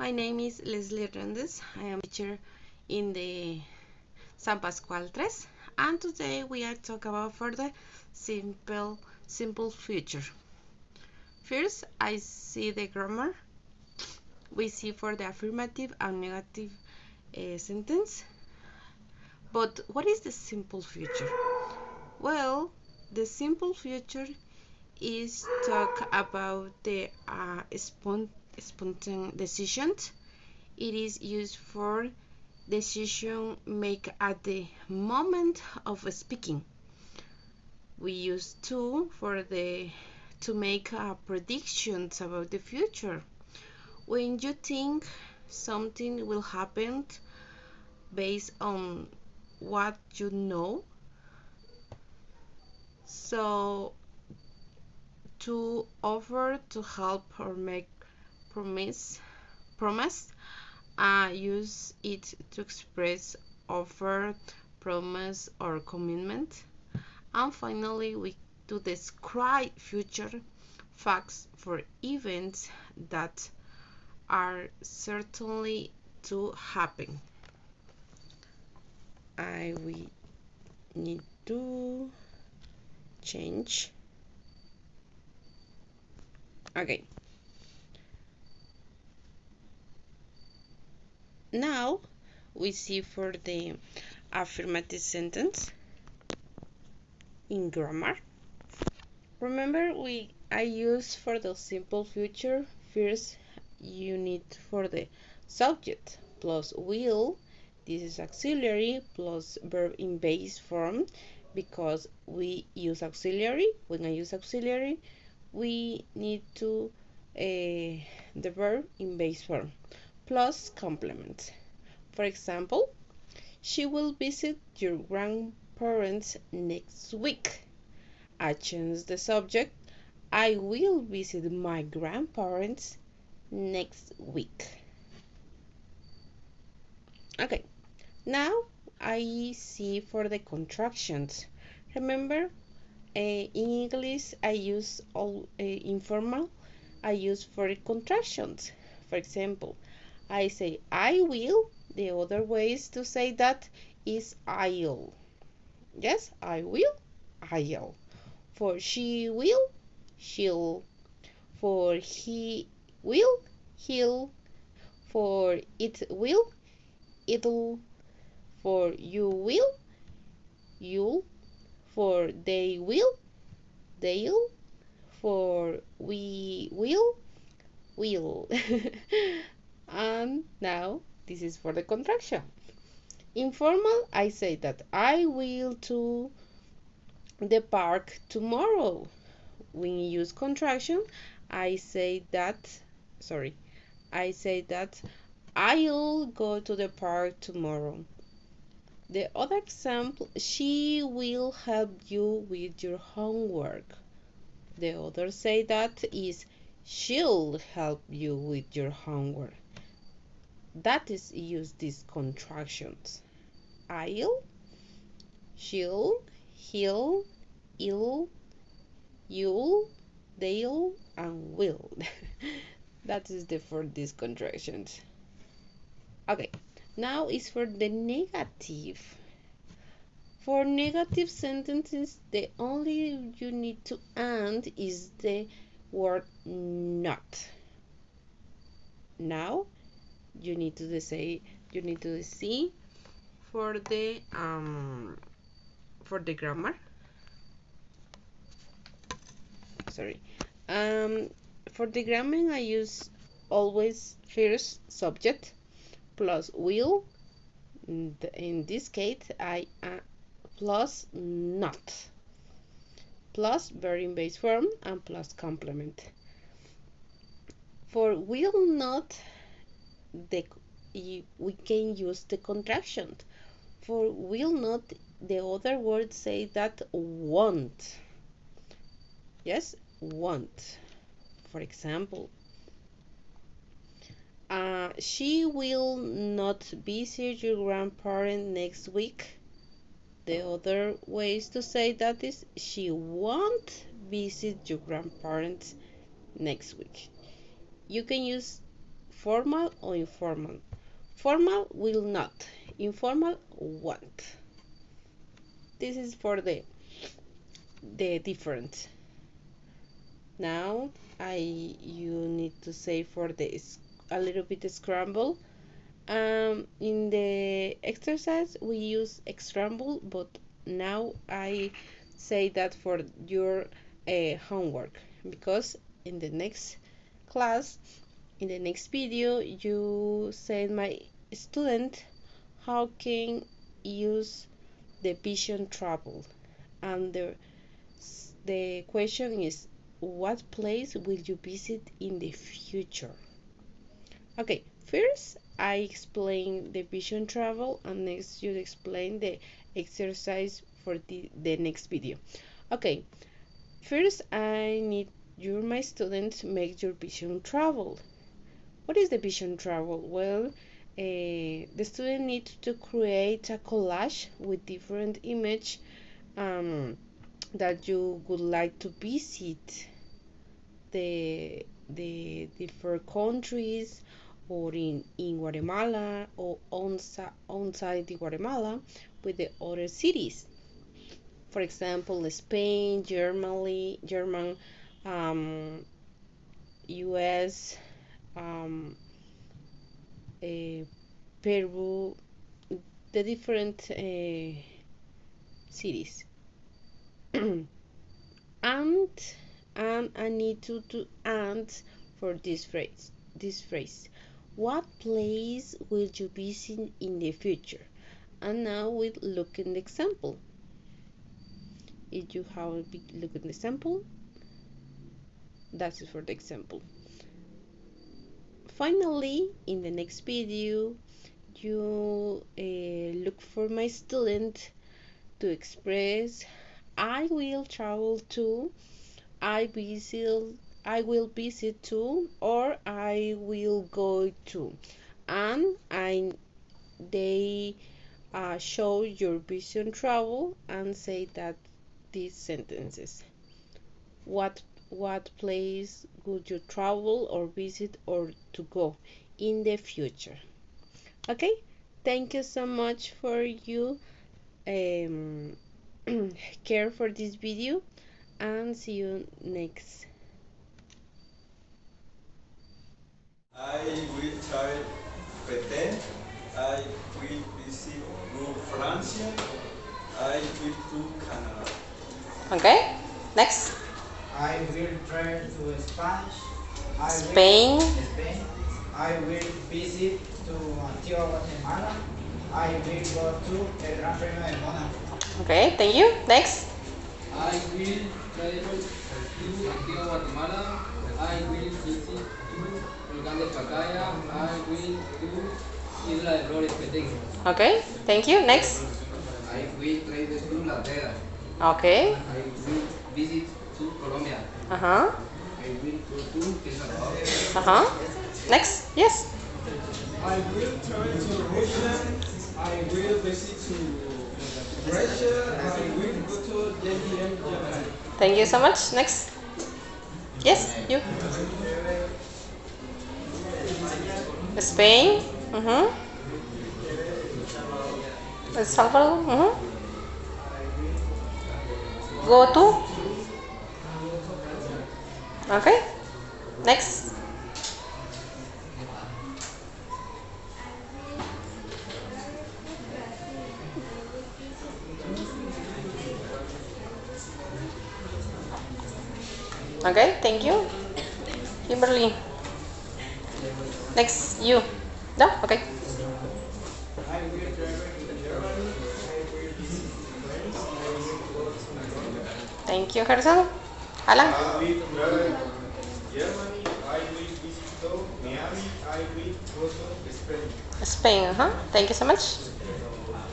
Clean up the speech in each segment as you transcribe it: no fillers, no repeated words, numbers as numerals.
My name is Leslie Hernandez. I am a teacher in the San Pascual 3, and today we are talking about for the simple future. First, I see the grammar. We see for the affirmative and negative sentence. But what is the simple future? Well, the simple future is talk about the spontaneous decisions. It is used for decision make at the moment of speaking. We use to make predictions about the future. When you think something will happen based on what you know, so to offer to help or make promise use it to express offer, promise, or commitment. And finally, we to describe future facts for events that are certainly to happen. We need to change. Okay. Now we see for the affirmative sentence in grammar. Remember, I use for the simple future. First, you need for the subject plus will. This is auxiliary plus verb in base form because we use auxiliary. When I use auxiliary, we need to the verb in base form plus complement. For example, she will visit your grandparents next week. I change the subject. I will visit my grandparents next week. Okay, now I see for the contractions. Remember, in English I use all informal. I use for contractions. For example, I say I will. The other ways to say that is I'll. Yes, I will, I'll. For she will, she'll. For he will, he'll. For it will, it'll. For you will, you'll. For they will, they'll. For we will, we'll. And now this is for the contraction. Informal, I say that I will to the park tomorrow. When you use contraction, I say that I'll go to the park tomorrow. The other example, she will help you with your homework. The other say that is she'll help you with your homework. That is use these contractions. I'll, she'll, he'll, it'll, you'll, they'll, and will. That is for these contractions. Okay, now is for the negative. For negative sentences, the only you need to add is the word not. Now you need to see for the grammar. For the grammar, I use always first subject plus will. In this case, I plus not plus verb in base form and plus complement. For will not, we can use the contraction. For will not, the other words say that won't. Yes, won't. For example, she will not visit your grandparents next week. The other ways to say that is she won't visit your grandparents next week. You can use formal or informal. Formal will not, informal want. This is for the difference. Now you need to say for this a little bit scramble. In the exercise we use scramble, but now I say that for your homework, because in the next class, in the next video, you said my student how can use the vision travel, and the question is, what place will you visit in the future? Okay, first I explain the vision travel, and next you explain the exercise for the next video. Okay, first I need you, my students, make your vision travel. What is the vision travel? Well, the student needs to create a collage with different image that you would like to visit the different countries, or in Guatemala, or outside the Guatemala with the other cities. For example, Spain, German, US, um, Peru, the different cities. and I need to add for this phrase, what place will you visit in the future? And now we look in the example. If you have a look at the example, that's it for the example. Finally, in the next video, you look for my student to express, I will travel to, I will visit to, or I will go to, and they show your vision travel and say that these sentences. What place would you travel or visit or to go in the future? Okay, thank you so much for you care for this video, and see you next. I will travel pretend. I will visit France. I will to Canada. Okay, next. I will travel to Spanish. Spain. Spain. I will visit to Antigua, Guatemala. I will go to El Gran Premio de Mónaco. Okay, thank you. Next. I will travel to Antigua, Guatemala. I will visit to Volcán del Pacaya. I will to Isla de Flores, Petén. Okay, thank you. Next. I will travel to Las Vegas. Okay. I will visit to Colombia. Uh-huh. I will go to El Salvador. Uh-huh. Next. Yes. I will travel to Russia. I will visit to Russia. I will go to Japan. Thank you so much. Next. Yes, you. Spain. Mm-hmm. El Salvador. Mm-hmm. Go to. Okay. Next. Okay, thank you. Kimberly. Next, you. No? Okay. I will travel to Germany. I will visit France. I will go to Colombia. Thank you, Gerson. Alan. I will travel to Germany. I will visit to Miami. I will go to Spain. Spain, huh? Thank you so much.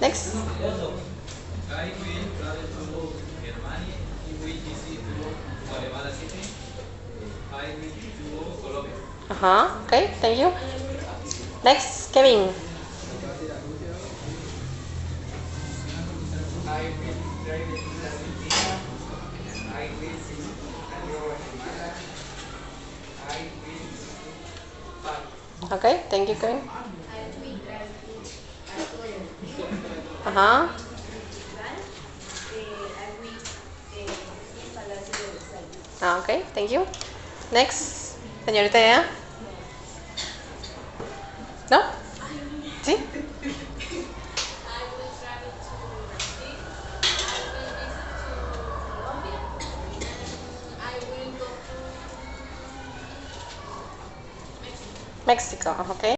Next. I will travel to Germany. I will visit to Guatemala City. I will to Colombia. Uh-huh. Okay, thank you. Next, Kevin. I will travel to Argentina. I will visit Antigua, Guatemala. I will visit Paris. Okay, thank you, Kevin. Uh-huh. Okay, thank you. Next, señorita Ea. ¿No? ¿Sí? México, ok.